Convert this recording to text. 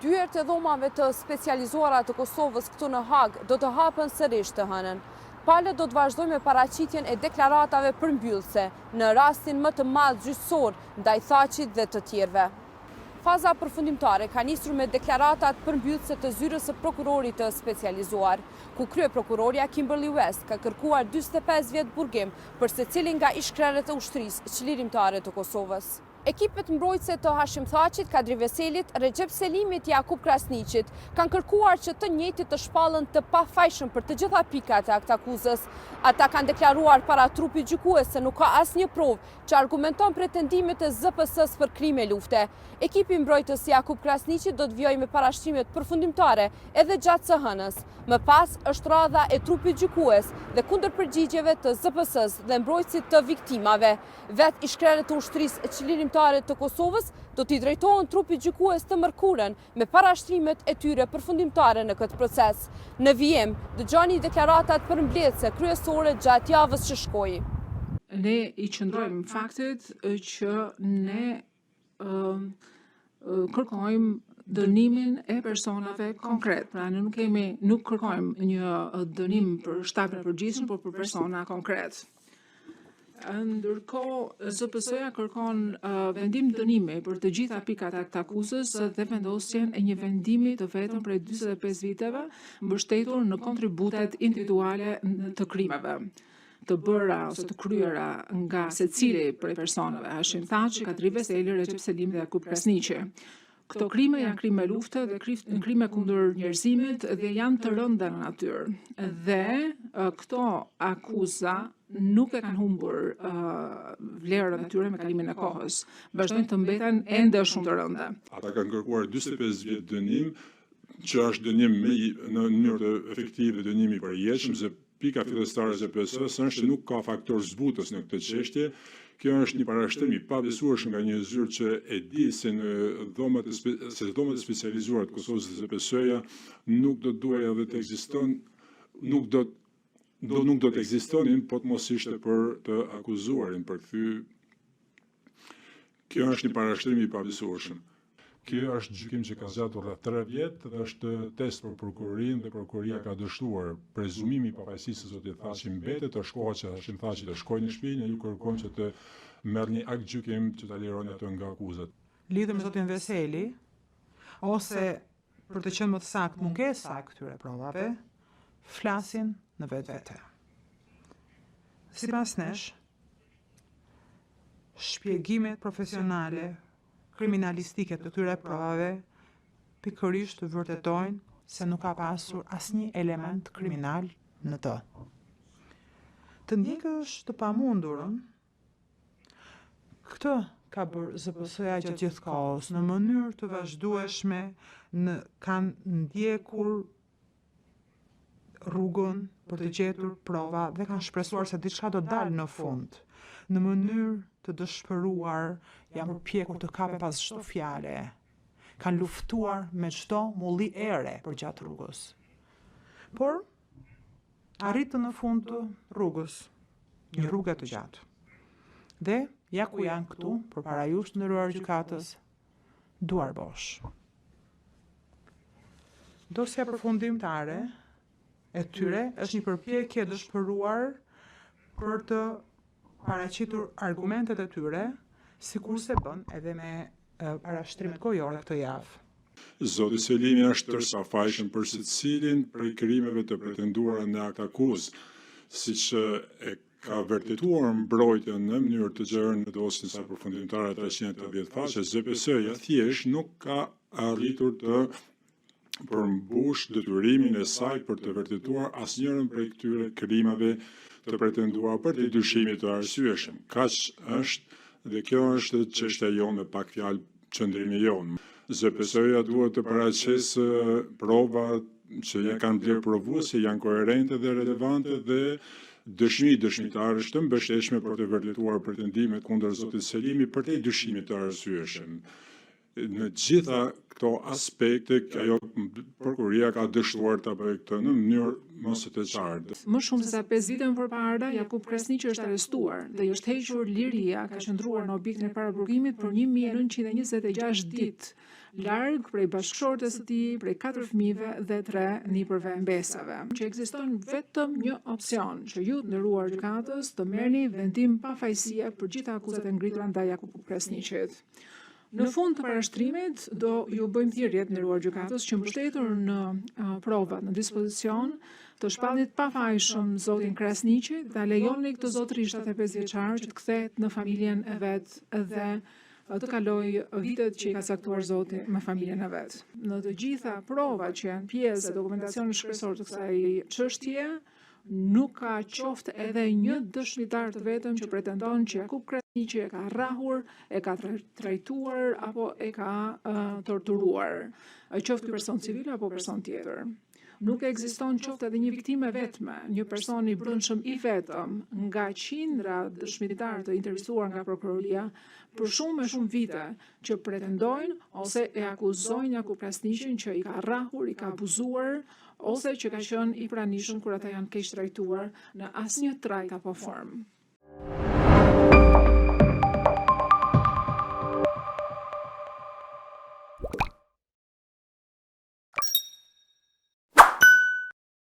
Dyert e dhomave të specializuara të Kosovës këtu në Hag do të hapen sërish të hënën. Palët do të vazhdoj me paraqitjen e deklaratave përmbyllëse në rastin më të madh gjyqësor ndaj Thaqit dhe të tjerëve. Faza përfundimtare ka nisur me deklaratat përmbyllëse të zyrës së prokurorit të specializuar, ku kryeprokuroria Kimberly West ka kërkuar 45 vjet burgim për secilin nga ishkrerët e ushtrisë çlirimtare të Kosovës. Ekipet mbrojtëse të Hashim Thaqit, Kadri Veselit, Recep Selimit, Jakub Krasniqit kanë kërkuar që të njëjtit të shpallën të pafajshëm për të gjitha pikat e aktakuzës. Ata kanë deklaruar para trupit gjykues se nuk ka asnjë provë që argumenton pretendimet e ZPS-s për krime lufte. Ekipi mbrojtës Jakub Krasniqit do të vijojë me parashtrimet përfundimtare edhe gjatë së hënës. Më pas është radha e trupit gjykues dhe kundër përgjigjeve të ZPS-s dhe mbrojtësit të viktimave. Vetë ishkrerët e ushtrisë çlirimtare të Kosovës do t'i drejtohen trupit gjykues të mërkurën me parashtrimet e tyre përfundimtare në këtë proces. Në vijim, dëgjoni deklaratat përmbledhëse kryesore gjatë javës që shkoi. Ne i qëndrojmë faktit që ne kërkojmë dënimin e personave konkret. Pra ne nuk kërkojmë një dënim për shtapin e përgjithshëm, por për persona konkret. Ndërkohë, ZPS-ja kërkon vendim dënimi për të gjitha pikat e aktakuzës dhe vendosjen e një vendimi të vetëm prej 45 viteve, mbështetur në kontributet individuale të krimeve të bëra ose të kryera nga secili prej personave, Hashim Thaçi, Kadri Veseli, Recep Selimi dhe Jakub Krasniqi. Këto krime janë krime lufte dhe krime kundër njerëzimit dhe janë të rënda në natyrë. Dhe këto akuza nuk e kanë humbur vlerën e tyre me kalimin e kohës. Vazhdojnë të mbeten ende shumë të rënda. Ata kanë kërkuar 45 vjet dënim, që është dënim në mënyrë të efektive dënimi i përjetshëm, se pika fillestare e ZPS-s është që nuk ka faktor zbutës në këtë çështje. Kjo është një parashtrim i pabesueshëm nga një zyrë që e di se në dhomat e specializuara të Kosovës dhe ZPS-ja nuk do duaj edhe të ekziston, nuk do të ekzistonin, po të mos ishte për të akuzuarin përkthy. Kjo është një parashtrim i pabesueshëm. Kjo është gjykim që ka zgjatur rreth 3 vjet dhe është test për prokurorinë dhe prokuroria ka dështuar prezumimi i pafajësisë së zotit Thaçi mbetet, të shkohet që Hashim Thaçi të shkojë në shtëpi, ne ju kërkojmë që të merr një akt gjykim që ta lironi ato nga akuzat. Lidhur me zotin Veseli, ose për të qenë më të saktë, mungesa e këtyre provave, flasin në vetvete. Sipas nesh, shpjegimet profesionale kriminalistike të këtyre provave pikërisht të vërtetojnë se nuk ka pasur asnjë element kriminal në të. Të ndjekësh të pamundurën, këtë ka bërë ZPS-ja gjatë gjithë kohës në mënyrë të vazhdueshme, kanë ndjekur rrugën për të gjetur prova dhe kanë shpresuar se diçka do dalë në fund. Në mënyrë të dëshpëruar, janë përpjekur të kapen pas çdo fjale. Kanë luftuar me çdo mulli ere për gjatë rrugës. Por arritën në fund të rrugës, një rrugë të gjatë. Dhe ja ku janë këtu përpara jush të nderuar gjykatës, duar bosh. Dosja përfundimtare e tyre është një përpjekje dëshpëruar për të paraqitur argumentet e tyre, sikurse bën edhe me parashtrimet kohore këtë javë. Zoti Selimi është tërpafajshëm për secilin prej krimeve të pretenduara në akt akuzë, siç e ka vërtetuar mbrojtja në mënyrë të gjerë në dosjen e saj përfundimtare 380 faqe. ZPS-ja thjesht nuk ka arritur të përmbush detyrimin e saj për të vërtetuar asnjërin prej këtyre krimeve të pretenduar për të dyshimit të arsyeshëm. Kaq është dhe kjo është çështja jonë me pak fjalë qëndrimi jonë. ZPS-ja duhet të paraqesë prova që kanë vlerë provuese, janë koherente dhe relevante dhe dëshmitarësh të mbështetshme për të vërtetuar pretendimet kundër zotit Selimi për të dyshimit të arsyeshëm. Në gjitha këto aspekte, ajo prokuroria ka dështuar ta bëjë këtë në mënyrë mos të qartë. Më shumë se sa 5 vite më përpara, Jakub Krasniqi është arrestuar dhe i është hequr liria, ka qëndruar në objektin e paraburgimit për 1926 ditë. larg prej bashkëshortes së tij, prej 4 fëmijëve dhe 3 nipërve mbesave. Që ekziston vetëm një opsion, që ju të nderuar gjykatës të merrni vendim pa fajësie për gjitha akuzat e ngritura ndaj Jakub Kresniqit. Në fund të parashtrimit do ju bëjmë thirrje të nderuar gjykatës që mbështetur në provat në dispozicion të shpallnit pafajshëm zotin Kresniqi, ta lejoni këtë zotëri 75 vjeçar që të kthehet në familjen e vet dhe të kaloj vitet që i ka caktuar Zoti me familjen e vet. Në të gjitha provat që janë pjesë e dokumentacionit shkresor të kësaj çështje, nuk ka qoftë edhe një dëshmitar të vetëm që pretendon që Jakub Kresniqi e ka rrahur, e ka trajtuar apo e ka torturuar, qoftë ky person civil apo person tjetër. Nuk ekziston qoftë edhe një viktime vetme, një person i brendshëm i vetëm nga qindra dëshmitar të intervistuar nga prokuroria për shumë e shumë vite që pretendojnë ose e akuzojnë Jakub Kresniqin që i ka rrahur, i ka abuzuar ose që ka qenë i pranishëm kur ata janë keq trajtuar në asnjë trajt apo formë.